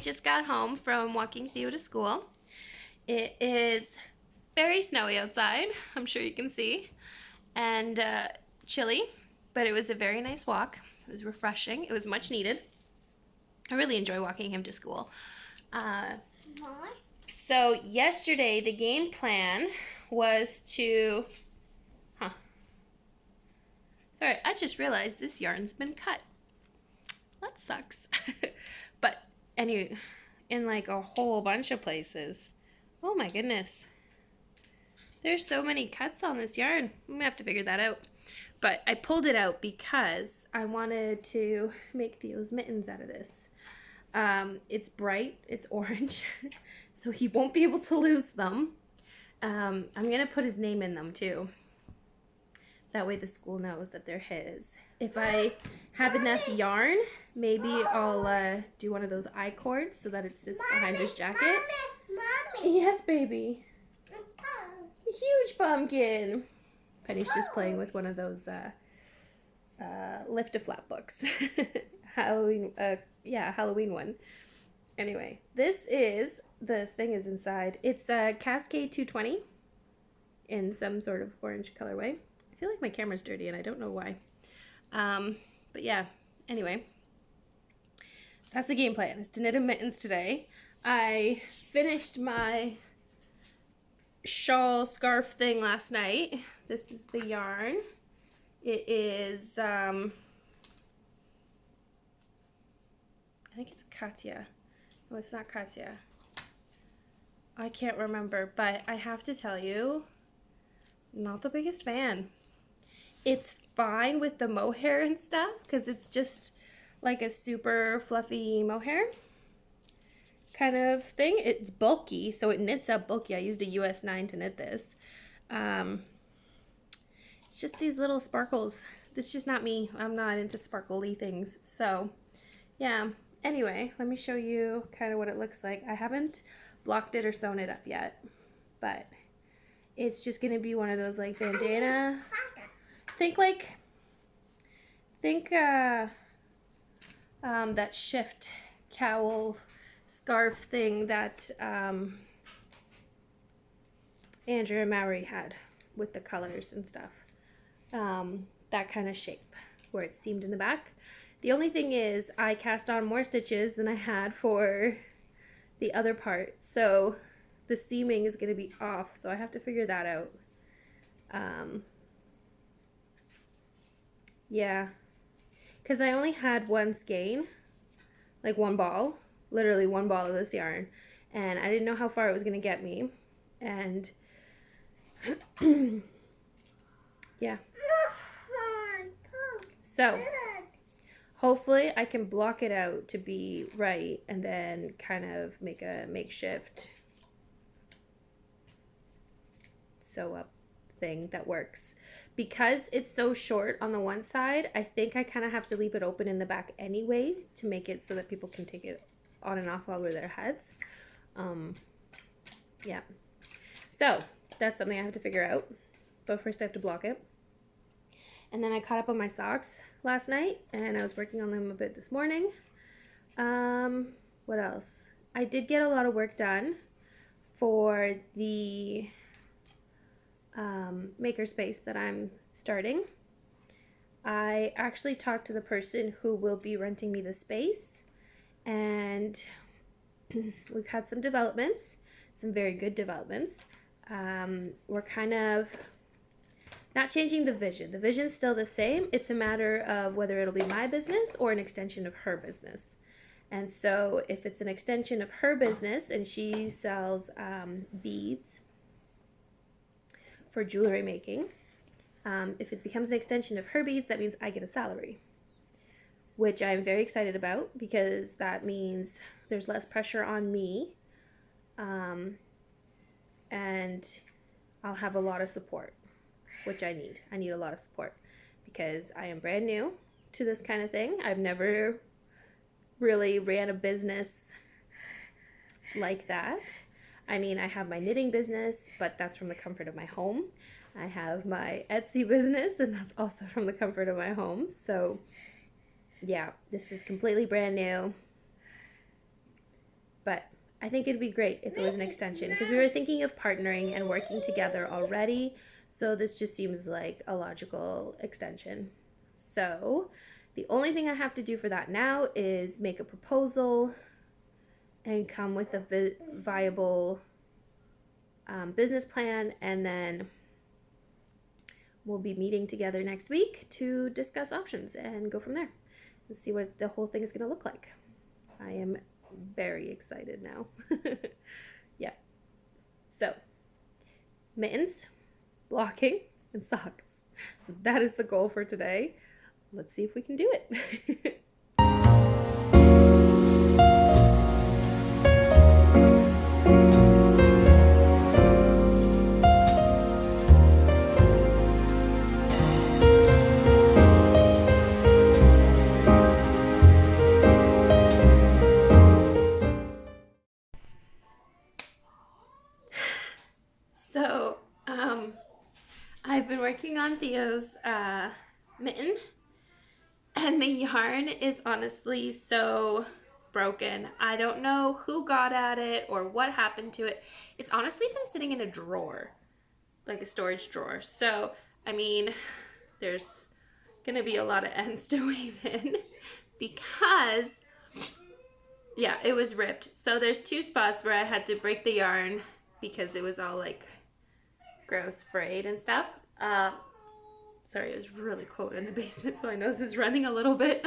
just got home from walking Theo to school. It is very snowy outside, I'm sure you can see, and chilly, but it was a very nice walk. It was refreshing. It was much needed. I really enjoy walking him to school. So yesterday the game plan was to... Sorry, I just realized this yarn's been cut. That sucks. But anyway, in like a whole bunch of places. Oh my goodness. There's so many cuts on this yarn. I'm gonna have to figure that out. But I pulled it out because I wanted to make Theo's mittens out of this. It's bright, it's orange, so he won't be able to lose them. I'm gonna put his name in them too. That way the school knows that they're his. If I have enough yarn, maybe I'll do one of those I-cords so that it sits behind his jacket. Mommy. Yes, baby. A huge pumpkin. Penny's just playing with one of those lift a flap books. Halloween, Halloween one. Anyway, this is, the thing is inside. It's a Cascade 220 in some sort of orange colorway. I feel like my camera's dirty and I don't know why. But yeah, anyway. So that's the game plan, is to knit him mittens today. I finished my shawl scarf thing last night. This is the yarn. It is, I think it's Katya. No, it's not Katya. I can't remember, but I have to tell you, not the biggest fan. It's fine with the mohair and stuff because it's just like a super fluffy mohair kind of thing. It's bulky, so it knits up bulky. I used a US 9 to knit this. It's just these little sparkles. That's just not me. I'm not into sparkly things. So yeah, anyway, let me show you kind of what it looks like. I haven't blocked it or sewn it up yet, but it's just gonna be one of those like bandana. Think that shift cowl scarf thing that Andrea Mowry had with the colors and stuff. That kind of shape where it's seamed in the back. The only thing is I cast on more stitches than I had for the other part, so the seaming is going to be off, so I have to figure that out. Yeah, because I only had one skein, like one ball, literally one ball of this yarn, and I didn't know how far it was going to get me, and yeah. So hopefully I can block it out to be right and then kind of make a makeshift sew up thing that works. Because it's so short on the one side, I think I kind of have to leave it open in the back anyway to make it so that people can take it on and off over their heads. Yeah. So that's something I have to figure out. But first I have to block it. And then I caught up on my socks last night and I was working on them a bit this morning. What else? I did get a lot of work done for the makerspace that I'm starting. I actually talked to the person who will be renting me the space, and we've had some developments, some very good developments. We're kind of not changing the vision. The vision's still the same. It's a matter of whether it'll be my business or an extension of her business. And so if it's an extension of her business and she sells beads for jewelry making, if it becomes an extension of her beads, that means I get a salary, which I'm very excited about because that means there's less pressure on me, and I'll have a lot of support, which I need. I need a lot of support because I am brand new to this kind of thing. I've never really ran a business like that. I mean, I have my knitting business, but that's from the comfort of my home. I have my Etsy business, and that's also from the comfort of my home. So, yeah, this is completely brand new. But I think it'd be great if it was an extension, because we were thinking of partnering and working together already. So this just seems like a logical extension. So the only thing I have to do for that now is make a proposal and come with a viable business plan, and then we'll be meeting together next week to discuss options and go from there and see what the whole thing is going to look like. I am very excited now. Yeah. So, mittens, blocking, and socks. That is the goal for today. Let's see if we can do it. So, I've been working on Theo's mitten, and the yarn is honestly so broken. I don't know who got at it or what happened to it. It's honestly been sitting in a drawer, like a storage drawer. So, I mean, there's gonna be a lot of ends to weave in because, yeah, it was ripped. So there's two spots where I had to break the yarn because it was all like gross frayed and stuff. Sorry, it was really cold in the basement, so my nose is running a little bit.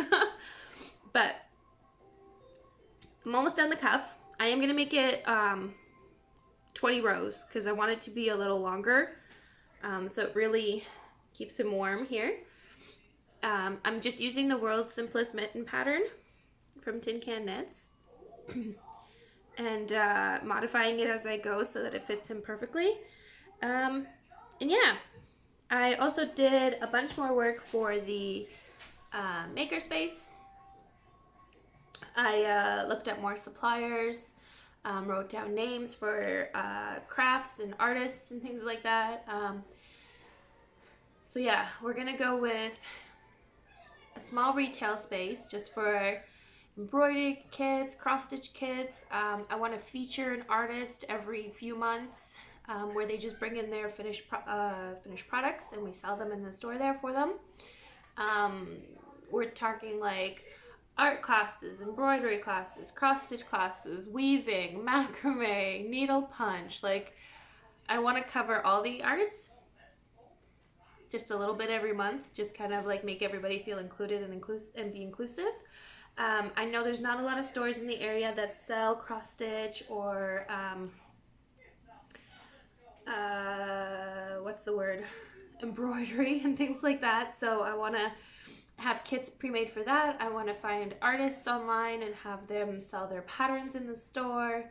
But I'm almost done the cuff. I am gonna make it 20 rows because I want it to be a little longer, so it really keeps him warm here. I'm just using the world's simplest mitten pattern from Tin Can Knits and modifying it as I go so that it fits him perfectly. And yeah, I also did a bunch more work for the makerspace. I looked at more suppliers, wrote down names for crafts and artists and things like that. So yeah, we're gonna go with a small retail space just for embroidery kits, cross-stitch kits. I want to feature an artist every few months where they just bring in their finished products and we sell them in the store there for them. We're talking like art classes, embroidery classes, cross-stitch classes, weaving, macrame, needle punch. Like, I want to cover all the arts just a little bit every month, just kind of like make everybody feel included and be inclusive. I know there's not a lot of stores in the area that sell cross-stitch or what's the word? Embroidery and things like that. So I want to have kits pre-made for that. I want to find artists online and have them sell their patterns in the store.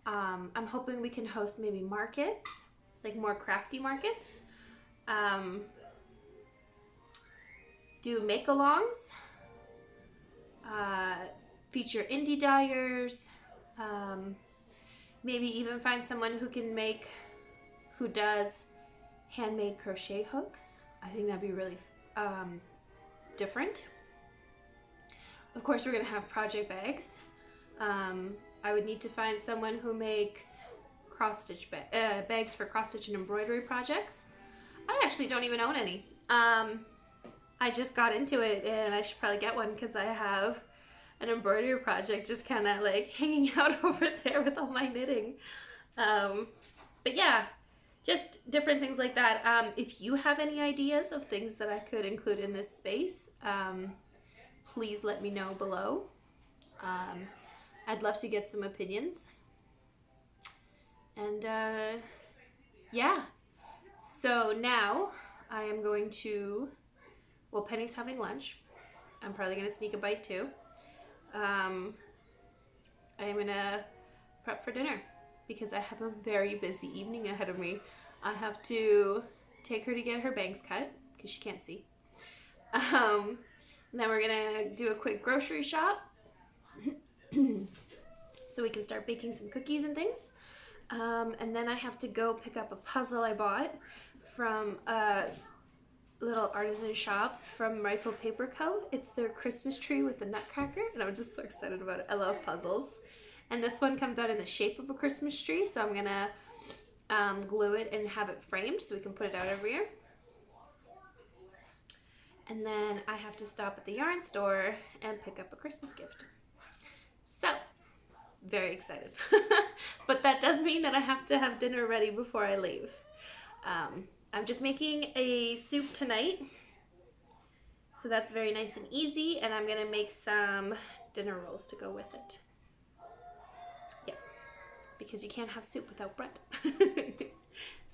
I'm hoping we can host maybe markets, like more crafty markets. Do make-alongs. Feature indie dyers. Maybe even find someone who does handmade crochet hooks. I think that'd be really different. Of course, we're gonna have project bags. I would need to find someone who makes cross-stitch bags for cross-stitch and embroidery projects. I actually don't even own any. I just got into it and I should probably get one because I have an embroidery project just kind of like hanging out over there with all my knitting. But yeah, just different things like that. If you have any ideas of things that I could include in this space, please let me know below. I'd love to get some opinions. And yeah, so now I am going to, well, Penny's having lunch. I'm probably going to sneak a bite too. I am going to prep for dinner because I have a very busy evening ahead of me. I have to take her to get her bangs cut because she can't see. And then we're going to do a quick grocery shop so we can start baking some cookies and things. And then I have to go pick up a puzzle I bought from little artisan shop from Rifle Paper Co. It's their Christmas tree with the nutcracker, and I'm just so excited about it. I love puzzles. And this one comes out in the shape of a Christmas tree, so I'm gonna glue it and have it framed so we can put it out every year. And then I have to stop at the yarn store and pick up a Christmas gift. So, very excited. But that does mean that I have to have dinner ready before I leave. I'm just making a soup tonight, so that's very nice and easy, and I'm gonna make some dinner rolls to go with it. Yeah, because you can't have soup without bread.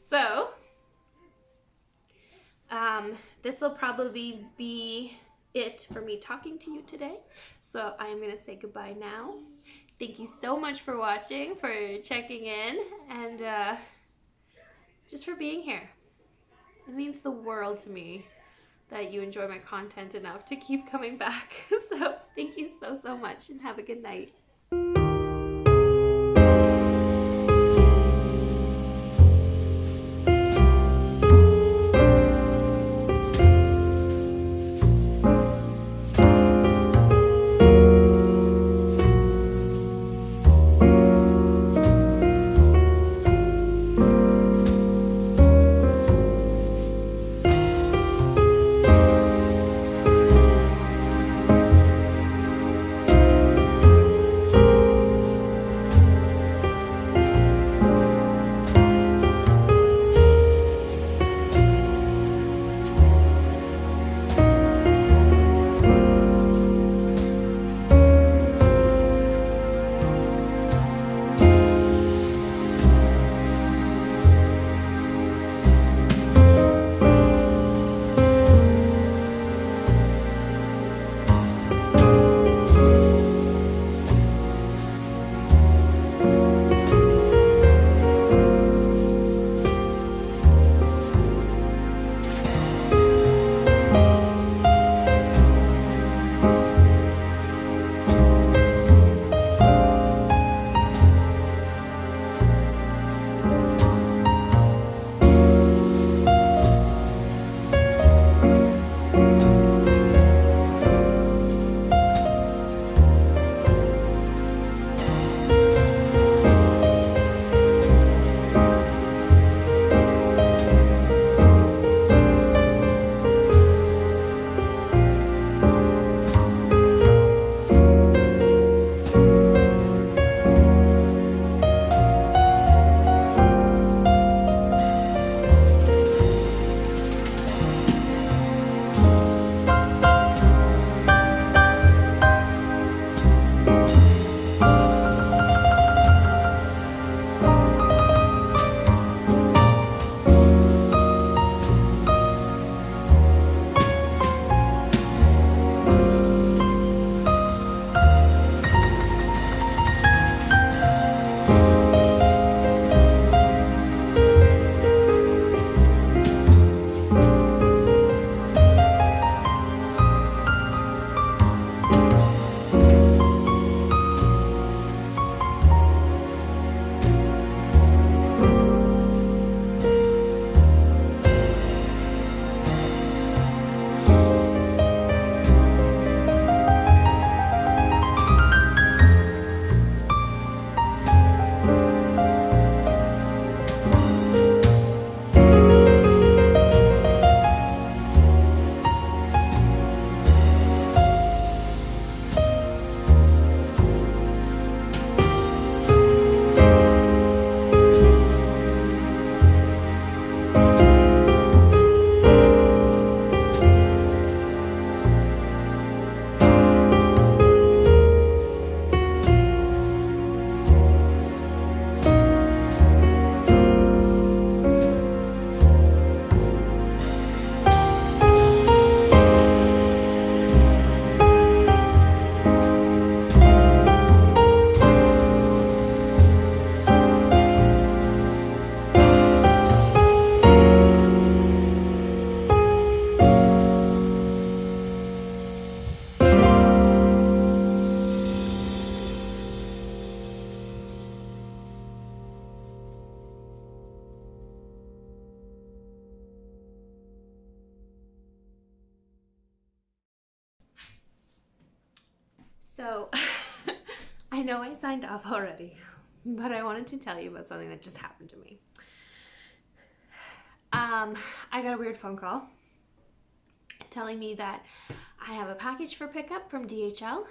So, this will probably be it for me talking to you today, so I am gonna say goodbye now. Thank you so much for watching, for checking in, and just for being here. It means the world to me that you enjoy my content enough to keep coming back. So thank you so much, and have a good night. So, I know I signed off already, but I wanted to tell you about something that just happened to me. I got a weird phone call telling me that I have a package for pickup from DHL,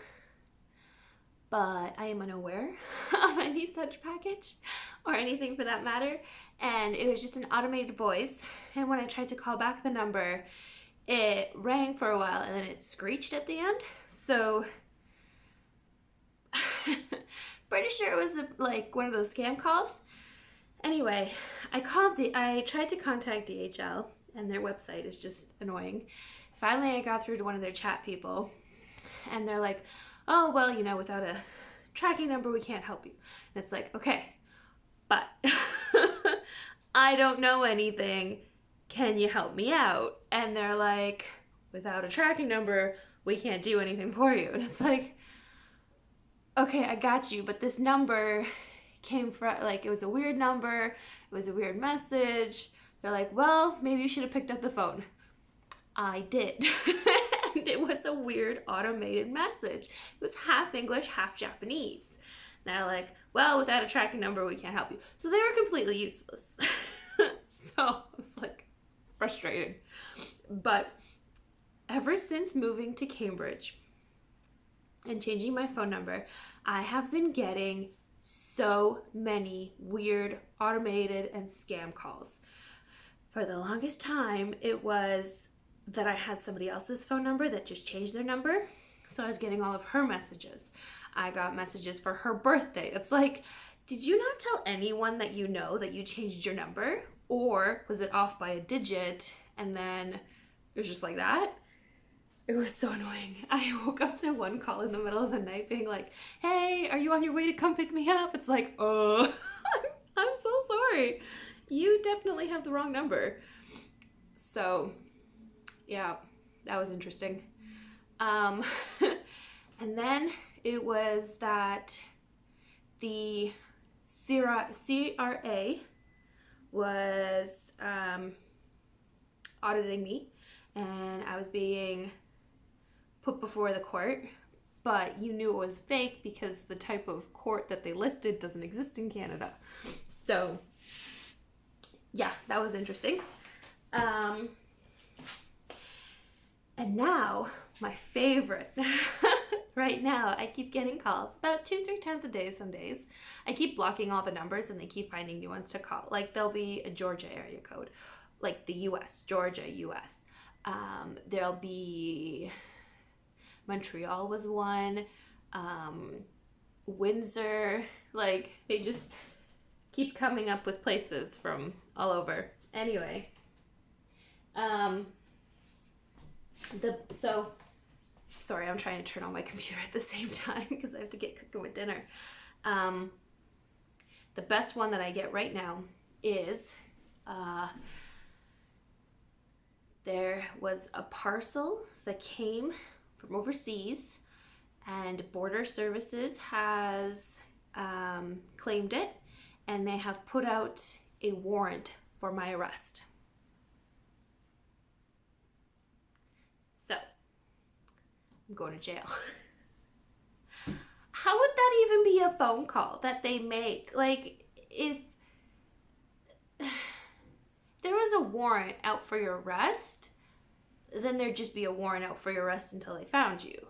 but I am unaware of any such package or anything for that matter. And it was just an automated voice. And when I tried to call back the number, it rang for a while and then it screeched at the end. So pretty sure it was like one of those scam calls. Anyway, I tried to contact DHL and their website is just annoying. Finally, I got through to one of their chat people and they're like, oh, well, you know, without a tracking number, we can't help you. And it's like, okay, but I don't know anything. Can you help me out? And they're like, without a tracking number, we can't do anything for you. And it's like, okay, I got you, but this number came from, like, it was a weird number, it was a weird message. They're like, well, maybe you should have picked up the phone. I did. And it was a weird automated message. It was half English, half Japanese. And they're like, well, without a tracking number, we can't help you. So they were completely useless. So it's like frustrating. But ever since moving to Cambridge and changing my phone number, I have been getting so many weird automated and scam calls. For the longest time, it was that I had somebody else's phone number that just changed their number. So I was getting all of her messages. I got messages for her birthday. It's like, did you not tell anyone that you know that you changed your number? Or was it off by a digit and then it was just like that? It was so annoying. I woke up to one call in the middle of the night being like, hey, are you on your way to come pick me up? It's like, oh, I'm so sorry. You definitely have the wrong number. So, yeah, that was interesting. And then it was that the CRA was auditing me and I was being put before the court, but you knew it was fake because the type of court that they listed doesn't exist in Canada. So yeah, that was interesting. And now my favorite. Right now I keep getting calls about 2-3 times a day some days. I keep blocking all the numbers and they keep finding new ones to call. Like there'll be a Georgia area code, like the US, Georgia, US. There'll be Montreal was one, Windsor, like they just keep coming up with places from all over. Anyway, sorry, I'm trying to turn on my computer at the same time because I have to get cooking with dinner. The best one that I get right now is there was a parcel that came from overseas and Border Services has claimed it and they have put out a warrant for my arrest. So, I'm going to jail. How would that even be a phone call that they make? Like, if there was a warrant out for your arrest, then there'd just be a warrant out for your arrest until they found you.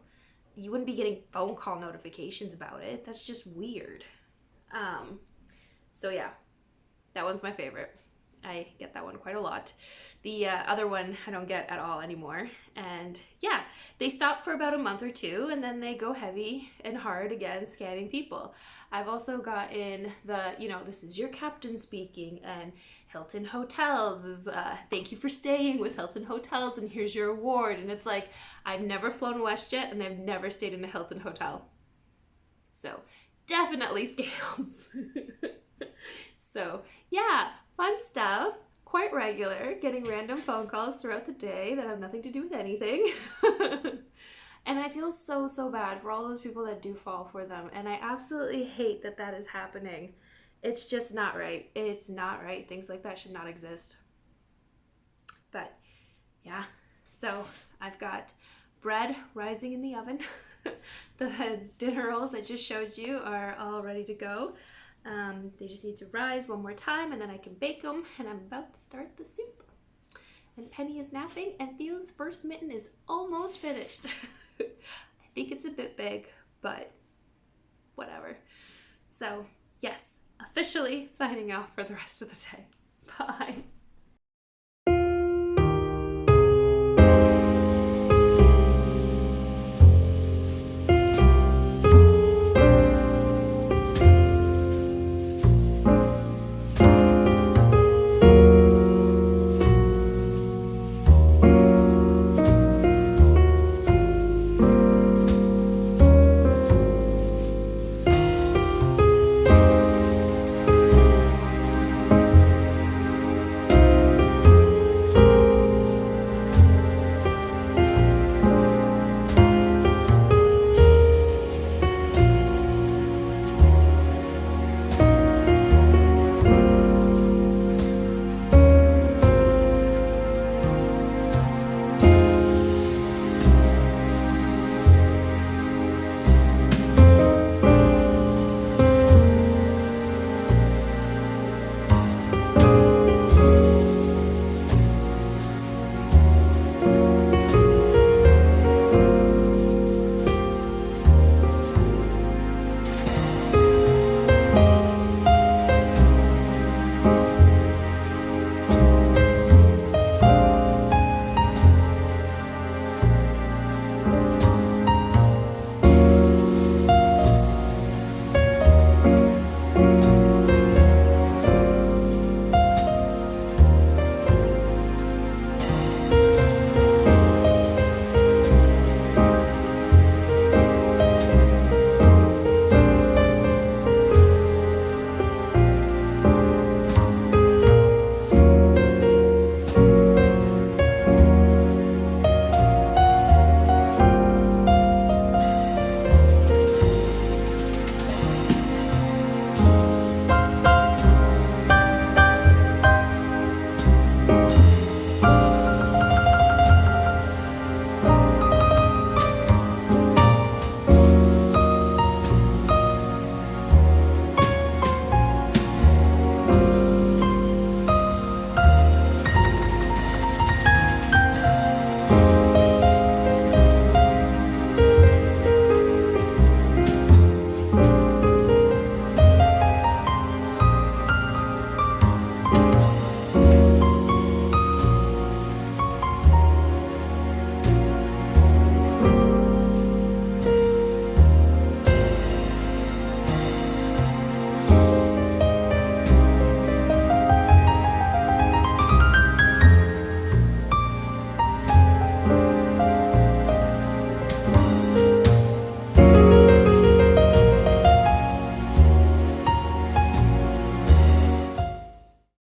You wouldn't be getting phone call notifications about it. That's just weird. So yeah, that one's my favorite. I get that one quite a lot. The other one I don't get at all anymore. And yeah, they stop for about a month or two and then they go heavy and hard again scamming people. I've also gotten the, this is your captain speaking and Hilton Hotels is, thank you for staying with Hilton Hotels and here's your award. And it's like, I've never flown WestJet and I've never stayed in a Hilton hotel. So definitely scams. So yeah, fun stuff, quite regular, getting random phone calls throughout the day that have nothing to do with anything. And I feel so bad for all those people that do fall for them. And I absolutely hate that that is happening. It's just not right. It's not right. Things like that should not exist. But yeah, so I've got bread rising in the oven. The dinner rolls I just showed you are all ready to go. They just need to rise one more time and then I can bake them, and I'm about to start the soup. And Penny is napping and Theo's first mitten is almost finished. I think it's a bit big, but whatever. So yes, officially signing off for the rest of the day. Bye.